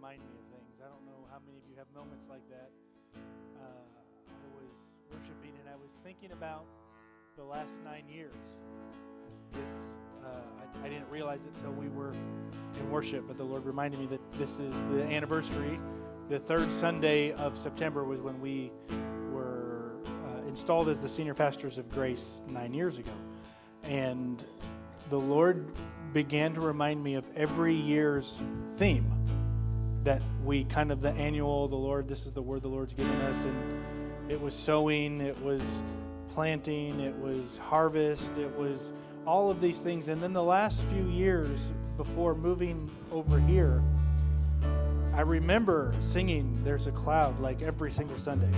remind me of things. I don't know how many of you have moments like that. I was worshiping and I was thinking about the last 9 years. I didn't realize it until we were in worship, but the Lord reminded me that this is the anniversary. The third Sunday of September was when we were installed as the senior pastors of Grace 9 years ago. And the Lord began to remind me of every year's theme that we kind of the annual, this is the word the Lord's given us. And it was sowing, it was planting, it was harvest, it was all of these things. And then the last few years before moving over here, I remember singing There's a Cloud like every single Sunday.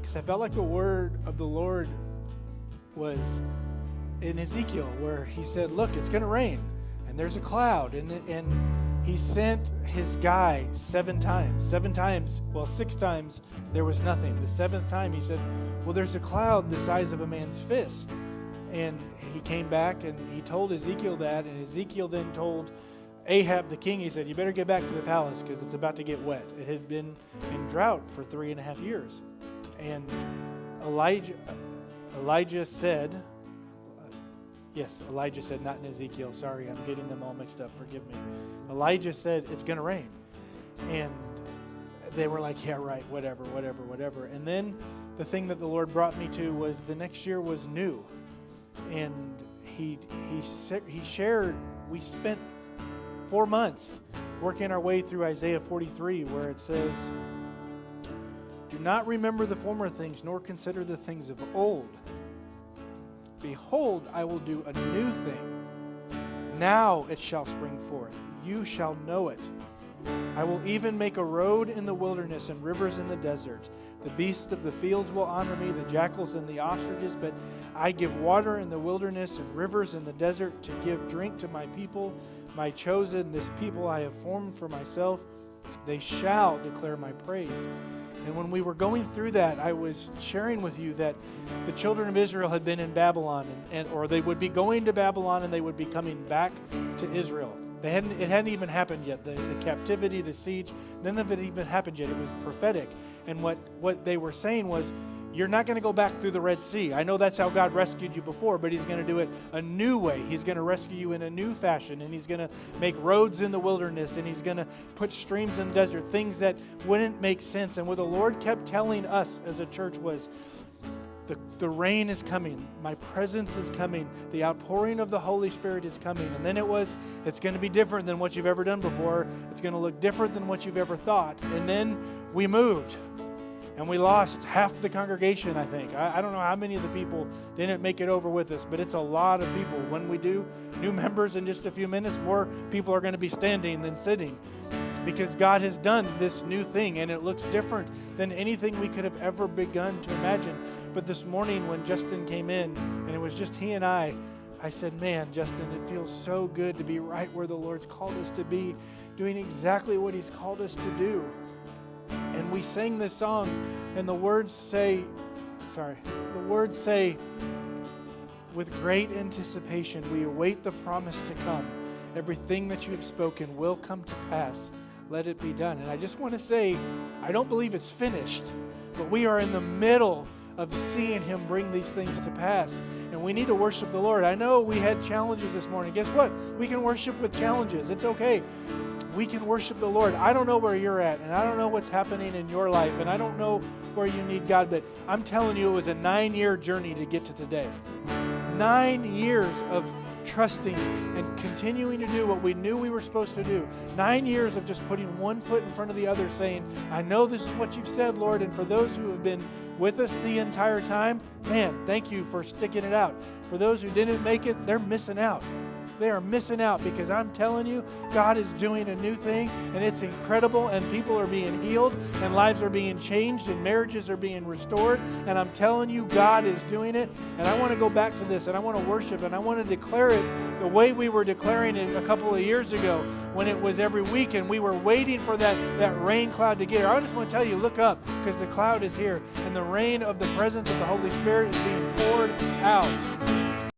Because I felt like the word of the Lord was in Ezekiel where he said, look, it's going to rain and there's a cloud. And he sent his guy 7 times. 6 times there was nothing. The 7th time he said, well, there's a cloud the size of a man's fist. And he came back and he told Ezekiel that. And Ezekiel then told Ahab the king, he said, you better get back to the palace because it's about to get wet. It had been in drought for 3.5 years. And Elijah said, Elijah said, not in Ezekiel. Sorry, I'm getting them all mixed up. Forgive me. Elijah said, it's going to rain. And they were like, yeah, right, whatever. And then the thing that the Lord brought me to was the next year was new. And he shared, we spent 4 months working our way through Isaiah 43, where it says, do not remember the former things, nor consider the things of old. Behold, I will do a new thing. Now it shall spring forth. You shall know it. I will even make a road in the wilderness and rivers in the desert. The beasts of the fields will honor me, the jackals and the ostriches, but I give water in the wilderness and rivers in the desert to give drink to my people, my chosen, this people I have formed for myself. They shall declare my praise. And when we were going through that, I was sharing with you that the children of Israel had been in Babylon, or they would be going to Babylon and they would be coming back to Israel. It hadn't even happened yet. The captivity, the siege, none of it even happened yet. It was prophetic. And what they were saying was, you're not going to go back through the Red Sea. I know that's how God rescued you before, but he's going to do it a new way. He's going to rescue you in a new fashion, and he's going to make roads in the wilderness, and he's going to put streams in the desert, things that wouldn't make sense. And what the Lord kept telling us as a church was, the rain is coming. My presence is coming. The outpouring of the Holy Spirit is coming. And then it's going to be different than what you've ever done before. It's going to look different than what you've ever thought. And then we moved. And we lost half the congregation, I think. I don't know how many of the people didn't make it over with us, but it's a lot of people. When we do new members in just a few minutes, more people are going to be standing than sitting because God has done this new thing, and it looks different than anything we could have ever begun to imagine. But this morning when Justin came in, and it was just he and I said, man, Justin, it feels so good to be right where the Lord's called us to be, doing exactly what he's called us to do. And we sang this song, and the words say, with great anticipation, we await the promise to come. Everything that you have spoken will come to pass. Let it be done. And I just want to say, I don't believe it's finished, but we are in the middle of seeing him bring these things to pass. And we need to worship the Lord. I know we had challenges this morning. Guess what? We can worship with challenges. It's okay. We can worship the Lord. I don't know where you're at, and I don't know what's happening in your life, and I don't know where you need God, but I'm telling you, it was a 9-year journey to get to today. 9 years of trusting and continuing to do what we knew we were supposed to do. 9 years of just putting one foot in front of the other, saying, I know this is what you've said, Lord, and for those who have been with us the entire time, man, thank you for sticking it out. For those who didn't make it, they're missing out. They are missing out because I'm telling you, God is doing a new thing, and it's incredible, and people are being healed, and lives are being changed, and marriages are being restored, and I'm telling you, God is doing it. And I want to go back to this, and I want to worship, and I want to declare it the way we were declaring it a couple of years ago when it was every week, and we were waiting for that rain cloud to get here. I just want to tell you, look up, because the cloud is here, and the rain of the presence of the Holy Spirit is being poured